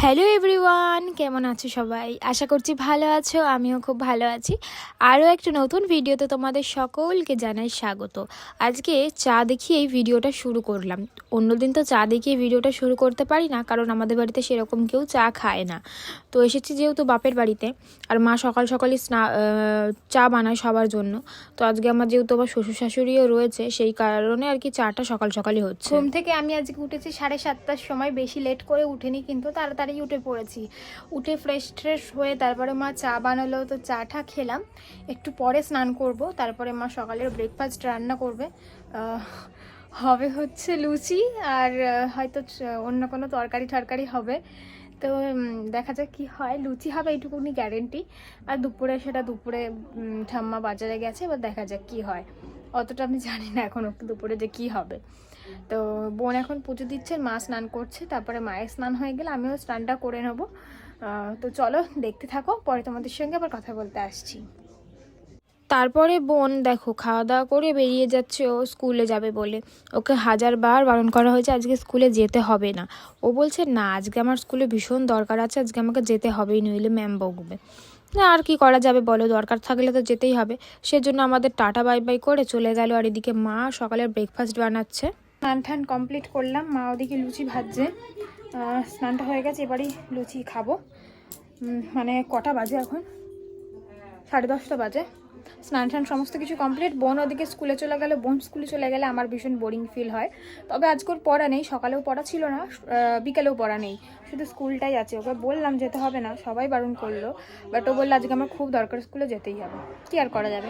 Hello everyone, কেমন আছো সবাই? আশা করছি ভালো আছো, আমিও খুব ভালো আছি। আরও একটা নতুন ভিডিওতে তোমাদের সকলকে জানাই স্বাগত। আজকে চা দেখিয়ে এই ভিডিওটা শুরু করলাম। অন্যদিন তো চা দেখিয়ে ভিডিওটা শুরু করতে পারি না, কারণ আমাদের বাড়িতে সেরকম কেউ চা খায় না। তো এসেছি যেহেতু বাপের বাড়িতে, আর মা সকাল সকালই চা বানায় সবার জন্য। তো আজকে আমার যেহেতু আমার শ্বশুর শাশুড়িও রয়েছে, সেই কারণে আর কি চাটা সকাল সকালই হচ্ছে। ঘুম থেকে আমি আজকে উঠেছি 7:30টার সময়, বেশি লেট করে উঠেনি, কিন্তু তাড়াতাড়ি উঠে পড়েছি। উঠে ফ্রেশ হয়ে তারপরে মা চা বানালো, তো চাটা খেলাম। একটু পরে স্নান করব, তারপরে মা সকালের ব্রেকফাস্ট রান্না করবে। হবে হচ্ছে লুচি আর হয়তো অন্য কোনো তরকারি হবে। তো দেখা যাক কি হয়। লুচি হবে এইটুকুনি গ্যারেন্টি। আর দুপুরে ঠাম্মা বাজারে গেছে, এবার দেখা যাক কি হয়। অতটা আমি জানি না এখনও দুপুরে যে কি হবে। তো বোন এখন পুজো দিচ্ছে, মা স্নান করছে, তারপরে মায়ের স্নান হয়ে গেলে আমিও স্নানটা করে নেব। তো চলো দেখতে থাকো, পরে তোমাদের সঙ্গে আবার কথা বলতে আসছি। তারপরে বোন দেখো খাওয়া দাওয়া করে বেরিয়ে যাচ্ছে, ও স্কুলে যাবে বলে। ওকে 1000বার বারণ করা হয়েছে আজকে স্কুলে যেতে হবে না। ও বলছে না, আজকে আমার স্কুলে ভীষণ দরকার আছে, আজকে আমাকে যেতে হবেই, নইলে ম্যাম বকবে। না, আর কি করা যাবে বলো, দরকার থাকলে তো যেতেই হবে। সেজন্য আমাদের টাটা বাই বাই করে চলে গেল। আর এদিকে মা সকালের ব্রেকফাস্ট বানাচ্ছে। স্নান কমপ্লিট করলাম, মা ওদিকে লুচি ভাজছে। স্নানটা হয়ে গেছে, এবারই লুচি খাবো। মানে কটা বাজে এখন? 10:30 বাজে। স্নান সমস্ত কিছু কমপ্লিট। বোন ওদিকে স্কুলে চলে গেলে, বোন স্কুলে চলে গেলে আমার ভীষণ বোরিং ফিল হয়। তবে আজকের পড়া নেই, সকালেও পড়া ছিল না, বিকেলেও পড়া নেই, শুধু স্কুলটাই আছে। ওকে বললাম যেতে হবে না, সবাই বারণ করলো, বাট ও বললো আজকে আমার খুব দরকার, স্কুলে যেতেই হবে। কি আর করা যাবে,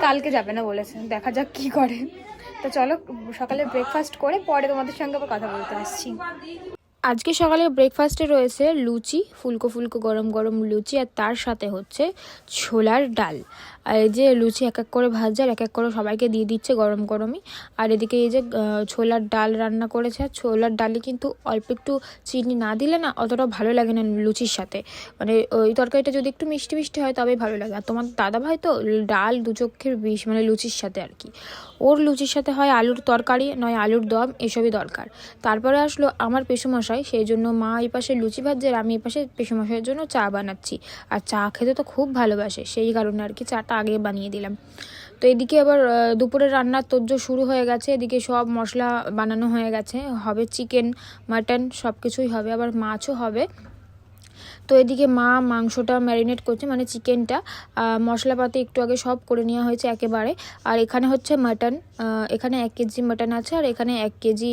কালকে যাবে না বলেছে, দেখা যাক কি করে। তো চলো সকালে ব্রেকফাস্ট করে পরে তোমাদের সঙ্গে আবার কথা বলতে আসছি। আজকে সকালে ব্রেকফাস্টে রয়েছে লুচি, ফুলকো ফুলকো গরম গরম লুচি, আর তার সাথে হচ্ছে ছোলার ডাল। আর এই যে লুচি এক এক করে ভাজছে, আর এক এক করে সবাইকে দিয়ে দিচ্ছে গরম গরমই। আর এদিকে এই যে ছোলার ডাল রান্না করেছে। আর ছোলার ডালে কিন্তু অল্প একটু চিনি না দিলে না অতটা ভালো লাগে না লুচির সাথে। মানে ওই তরকারিটা যদি একটু মিষ্টি মিষ্টি হয় তবেই ভালো লাগে। আর তোমার দাদাভাই তো ডাল দু চোখের বিষ, মানে লুচির সাথে আর কি। ওর লুচির সাথে হয় আলুর তরকারি, নয় আলুর দম, এসবই দরকার। তারপরে আসলো আমার পেশমশাই, সেই জন্য মা এই পাশে লুচি ভাজছে, আর আমি এই পাশে পেশমশাইয়ের জন্য চা বানাচ্ছি। আর চা খেতে তো খুব ভালোবাসে, সেই কারণে আর কি চাটা আগে বানিয়ে দিলাম। তো এদিকে আবার দুপুরের রান্নার তোড়জোড় শুরু হয়ে গেছে। এদিকে সব মশলা বানানো হয়ে গেছে, হবে চিকেন, মাটন সব কিছুই হবে, আবার মাছও হবে। তো এদিকে মা মাংসটা ম্যারিনেট করছে, মানে চিকেনটা মশলাপাতি একটু আগে সব করে নেওয়া হয়েছে একেবারে। আর এখানে হচ্ছে মাটন, এখানে 1 কেজি মাটন আছে, আর এখানে 1 কেজি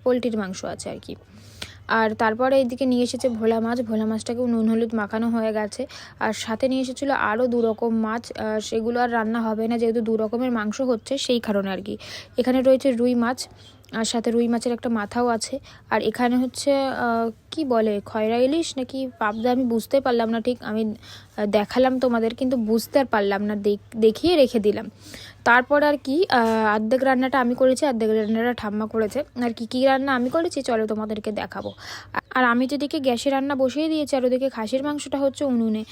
পোলট্রির মাংস আছে আর কি। আর তারপরে এইদিকে নিয়ে এসেছে ভোলা মাছ, ভোলা মাছটাকেও নুন হলুদ মাখানো হয়ে গেছে। আর সাথে নিয়ে এসেছিলো আরও 2 রকম মাছ, সেগুলো আর রান্না হবে না যেহেতু 2 রকমের মাংস হচ্ছে, সেই কারণে আর কি। এখানে রয়েছে রুই মাছ, আর সাথে রুই মাছের একটা মাথাও আছে। আর এখানে হচ্ছে কি বলে, খয়রা ইলিশ নাকি পাবদা, আমি বুঝতে পারলাম না ঠিক। আমি দেখালাম তোমাদের, কিন্তু বুঝতে আর পারলাম না, দেখিয়ে রেখে দিলাম। তারপর আর কি অর্ধেক রান্নাটা আমি করেছি, অর্ধেক রান্নাটা ঠাম্মা করেছে। আর কি রান্না আমি করেছি চলো তোমাদেরকে দেখাবো। আর আমি যেদিকে গ্যাসে রান্না বসিয়ে দিয়েছি, আর ওদিকে খাসির মাংসটা হচ্ছে উনুনে।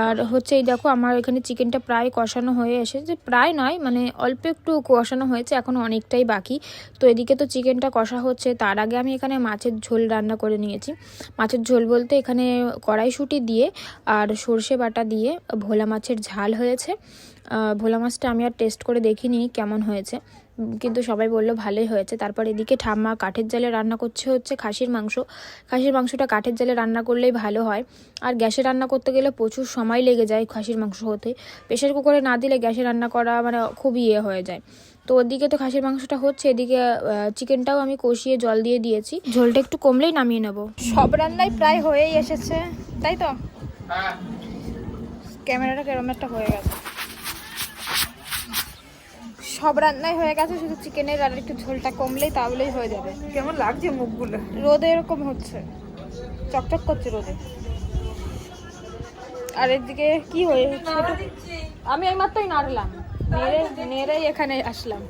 আর হচ্ছে এই দেখো আমার এখানে চিকেনটা প্রায় কষানো হয়ে এসেছে, প্রায় নয় মানে অল্প একটু কষানো হয়েছে, এখনও অনেকটাই বাকি। তো এদিকে তো চিকেনটা কষা হচ্ছে, তার আগে আমি এখানে মাছের ঝোল রান্না করে নিয়েছি। মাছের ঝোল বলতে এখানে কড়াইশুঁটি দিয়ে আর সর্ষে বাটা দিয়ে ভোলা মাছের ঝাল হয়েছে। ভোলা মাছটা আমি আর টেস্ট করে দেখিনি কেমন হয়েছে, কিন্তু সবাই বললো ভালোই হয়েছে। তারপর এদিকে ঠাম্মা কাঠের জালে রান্না করছে হচ্ছে খাসির মাংস। খাসির মাংসটা কাঠের জালে রান্না করলেই ভালো হয়, আর গ্যাসে রান্না করতে গেলে প্রচুর সময় লেগে যায় খাসির মাংস হতে। প্রেশার কুকারে না দিলে গ্যাসে রান্না করা মানে খুব হয়ে যায়। তো ওদিকে তো খাসির মাংসটা হচ্ছে, এদিকে চিকেনটাও আমি কষিয়ে জল দিয়ে দিয়েছি, ঝোলটা একটু কমলেই নামিয়ে নেব। সব রান্নাই প্রায় হয়েই এসেছে, তাই তো? ক্যামেরাটা কেরম একটা হয়ে গেছে। সব রান্নাই হয়ে গেছে, শুধু চিকেনের আর একটু ঝোলটা কমলেই তাহলেই হয়ে যাবে। কেমন লাগছে মুখগুলো? রোদে এরকম হচ্ছে, চকচক করছে রোদে। আর এদিকে কি হয়েছে, আমি এইমাত্রই নাড়লাম, নেড়েই এখানে আসলাম।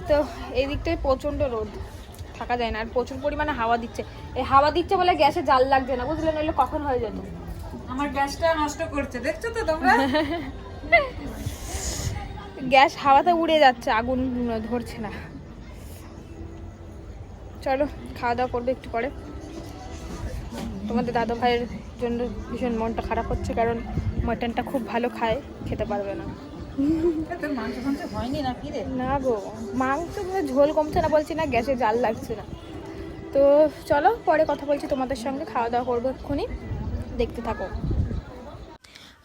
তো এই দিকটায় প্রচণ্ড রোদ, থাকা যায় না, আর প্রচুর পরিমাণে হাওয়া দিচ্ছে। এই হাওয়া দিচ্ছে বলে গ্যাসে জাল লাগছে না, বুঝলে, নইলে কখন হয়ে যেত। আমার গ্যাসটা নষ্ট করছে, দেখছো তো তোমরা? গ্যাস হাওয়াতে উড়ে যাচ্ছে, আগুন ধরছে না। চলো খাওয়া দাওয়া করবে একটু পরে। তোমাদের দাদা ভাইয়ের জন্য ভীষণ মনটা খারাপ হচ্ছে, কারণ মাটনটা খুব ভালো খায়, খেতে পারবে না। তোর মাংস ফাংস হয়নি নাকি রে? না গো, মাংস ঝোল কমছে না বলছি না, গ্যাসে জাল লাগছে না। তো চলো পরে কথা বলছি তোমাদের সঙ্গে, খাওয়া দাওয়া করবো এক্ষুনি, দেখতে থাকো।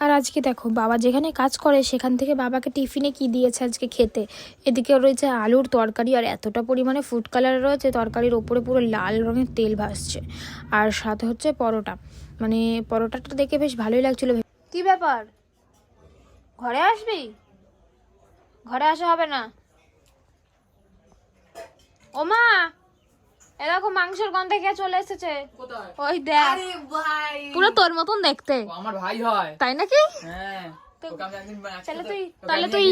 আর আজকে দেখো বাবা যেখানে কাজ করে সেখান থেকে বাবাকে টিফিনে কি দিয়েছে আজকে খেতে। এদিকে রয়েছে আলুর তরকারি, আর এতটা পরিমাণে ফুড কালার রয়েছে তরকারির ওপরে, পুরো লাল রঙের তেল ভাসছে। আর সাথে হচ্ছে পরোটা, মানে পরোটাটা দেখে বেশ ভালোই লাগছিল। কি ব্যাপার, ঘরে আসবি? ঘরে আসা হবে না। ও মা, এরকম মাংসের গন্ধে কে চলে এসেছে? ওই দেখ, পুরো তোর মতন দেখতে। আমার ভাই হয়। তাই নাকি? হ্যাঁ, তাহলে তুই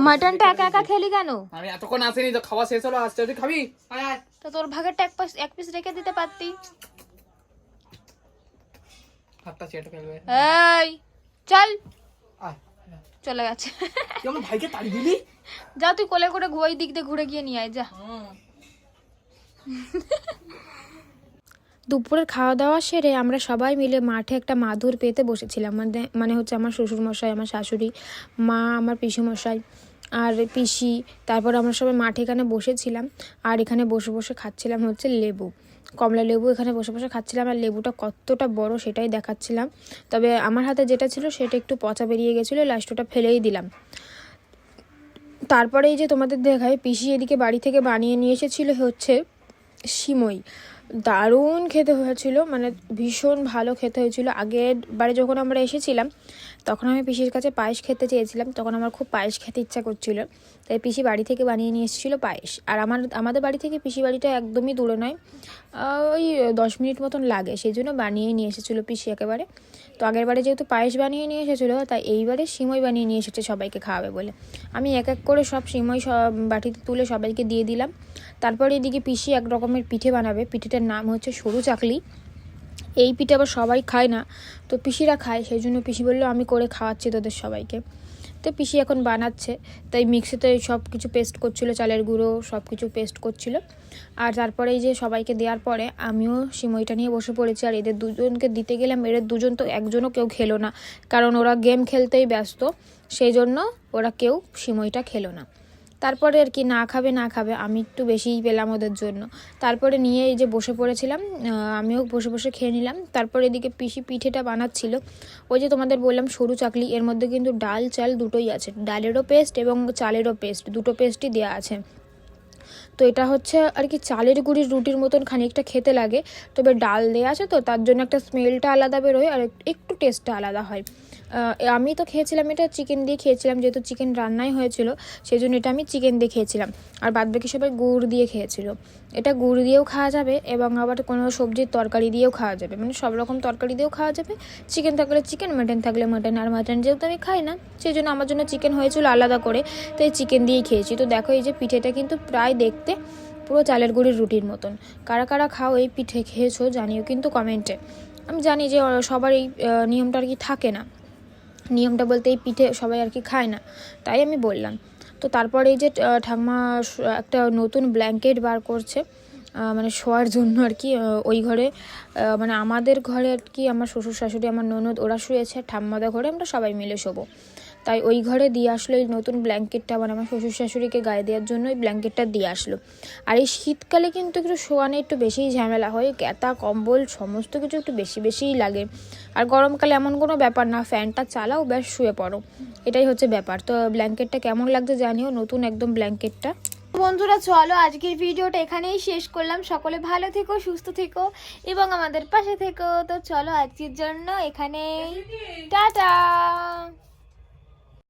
মাটনটা একা একা খেলি কেন? আমি এতক্ষণ আসিনি তো, খাওয়া শেষ হলো, আসতে তুই খাবি? তো তোর ভাগেরটা এক পিস রেখে দিতে পারতি। হাতটা চেটে ফেলবে। এই চল, আয়, চলে গেছে। তুই আমার ভাইকে তাড়ি দিলি? যা তুই কোলে করে ওই দিক দিয়ে ঘুরে গিয়ে নিয়ে আয় যা। দুপুরের খাওয়া দাওয়া সেরে আমরা সবাই মিলে মাঠে একটা মাদুর পেতে বসেছিলাম। মানে হচ্ছে আমার শ্বশুরমশাই, আমার শাশুড়ি মা, আমার পিসিমশাই আর পিসি, তারপর আমরা সবাই মাঠে এখানে বসেছিলাম। আর এখানে বসে বসে খাচ্ছিলাম হচ্ছে লেবু, কমলা লেবু। এখানে বসে বসে খাচ্ছিলাম, আর লেবুটা কতটা বড় সেটাই দেখাচ্ছিলাম। তবে আমার হাতে যেটা ছিল সেটা একটু পচা বেরিয়ে গেছিলো, লাস্টটা ফেলেই দিলাম। তারপরে এই যে তোমাদের দেখায়, পিসি এদিকে বাড়ি থেকে বানিয়ে নিয়ে এসেছিলো হচ্ছে সিমই। দারুণ খেতে হয়েছিল, মানে ভীষণ ভালো খেতে হয়েছিল। আগের বারে যখন আমরা এসেছিলাম তখন আমি পিসির কাছে পায়েস খেতে চেয়েছিলাম, তখন আমার খুব পায়েস খেতে ইচ্ছা করছিল, তাই পিসি বাড়ি থেকে বানিয়ে নিয়ে এসেছিলো পায়েস। আর আমাদের বাড়ি থেকে পিসি বাড়িটা একদমই দূরে নয়, ওই 10 মিনিট মতন লাগে, সেই জন্য বানিয়ে নিয়ে এসেছিলো পিসি একেবারে। তো আগের বারে যেহেতু পায়েস বানিয়ে নিয়ে এসেছিলো, তাই এইবারে সিমই বানিয়ে নিয়ে এসেছে সবাইকে খাওয়াবে বলে। আমি এক এক করে সব সিমই সব বাটিতে তুলে সবাইকে দিয়ে দিলাম। তারপরে এদিকে পিসি এক রকমের পিঠে বানাবে, পিঠেটার নাম হচ্ছে সরু চাকলি। এই পিঠে আবার সবাই খায় না, তো পিসিরা খায়, সেই জন্য পিসি বললো আমি করে খাওয়াচ্ছি তোদের সবাইকে। তো পিসি এখন বানাচ্ছে, তাই মিক্সিতে সব কিছু পেস্ট করছিল, চালের গুঁড়ো সব কিছু পেস্ট করছিল। আর তারপরে এই যে সবাইকে দেওয়ার পরে আমিও সিমইটা নিয়ে বসে পড়েছি। আর এদের দুজনকে দিতে গেলাম, এদের দুজন তো একজনও কেউ খেলো না, কারণ ওরা গেম খেলতেই ব্যস্ত, সেই জন্য ওরা কেউ সিমইটা খেলো না। তারপরে আর কি না খাবে, আমি একটু বেশিই পেলাম ওদের জন্য। তারপরে নিয়ে এই যে বসে পড়েছিলাম, আমিও বসে বসে খেয়ে নিলাম। তারপরে এদিকে পিসি পিঠেটা বানাচ্ছিল, ওই যে তোমাদের বললাম সরু চাকলি, এর মধ্যে কিন্তু ডাল চাল দুটোই আছে, ডালেরও পেস্ট এবং চালেরও পেস্ট, দুটো পেস্টই দেওয়া আছে। তো এটা হচ্ছে আর কি চালের গুঁড়ির রুটির মতন খানিকটা খেতে লাগে, তবে ডাল দেওয়া আছে তো তার জন্য একটা স্মেলটা আলাদা বেরোয় আর একটু টেস্টটা আলাদা হয়। আমি তো খেয়েছিলাম এটা চিকেন দিয়ে খেয়েছিলাম, যেহেতু চিকেন রান্নাই হয়েছিল সেই জন্য এটা আমি চিকেন দিয়ে খেয়েছিলাম। আর বাদবাকি সবাই গুড় দিয়ে খেয়েছিল। এটা গুড় দিয়েও খাওয়া যাবে এবং আবার কোনো সবজির তরকারি দিয়েও খাওয়া যাবে, মানে সব রকম তরকারি দিয়েও খাওয়া যাবে। চিকেন থাকলে চিকেন, মাটন থাকলে মাটন। আর মাটন যেহেতু আমি খাই না সেই জন্য আমার জন্য চিকেন হয়েছিল আলাদা করে, তাই চিকেন দিয়েই খেয়েছি। তো দেখো এই যে পিঠেটা কিন্তু প্রায় দেখতে পুরো চালের গুঁড়ির রুটির মতন। কারা কারা খাও এই পিঠে খেয়েছো জানিও কিন্তু কমেন্টে। আমি জানি যে সবার এই নিয়মটা আর কি থাকে না, নিয়মটা বলতে এই পিঠে সবাই আর কি খায় না, তাই আমি বললাম। তো তারপরে এই যে ঠাম্মা একটা নতুন ব্ল্যাঙ্কেট বার করছে, মানে শোয়ার জন্য আর কি। ওই ঘরে মানে আমাদের ঘরে আর কি আমার শ্বশুর শাশুড়ি আমার ননদ ওরা শুয়েছে, ঠাম্মাদের ঘরে আমরা সবাই মিলে শোবো, তাই ওই ঘরে দিয়ে আসলো এই নতুন ব্ল্যাঙ্কেটটা, মানে আমার শ্বশুর শাশুড়িকে গায়ে দেওয়ার জন্য ওই ব্ল্যাঙ্কেটটা দিয়ে আসলো। আর এই শীতকালে কিন্তু একটু শোয়ানো একটু বেশিই ঝামেলা হয়, ক্যাতা কম্বল সমস্ত কিছু একটু বেশিই লাগে। আর গরমকালে এমন কোনো ব্যাপার না, ফ্যানটা চালাও ব্যাস শুয়ে পড়ো, এটাই হচ্ছে ব্যাপার। তো ব্ল্যাঙ্কেটটা কেমন লাগছে জানিও, নতুন একদম ব্ল্যাঙ্কেটটা। বন্ধুরা চলো আজকের ভিডিওটা এখানেই শেষ করলাম। সকলে ভালো থেকো, সুস্থ থেকো এবং আমাদের পাশে থেকো। তো চলো আজকের জন্য এখানেই টাটা।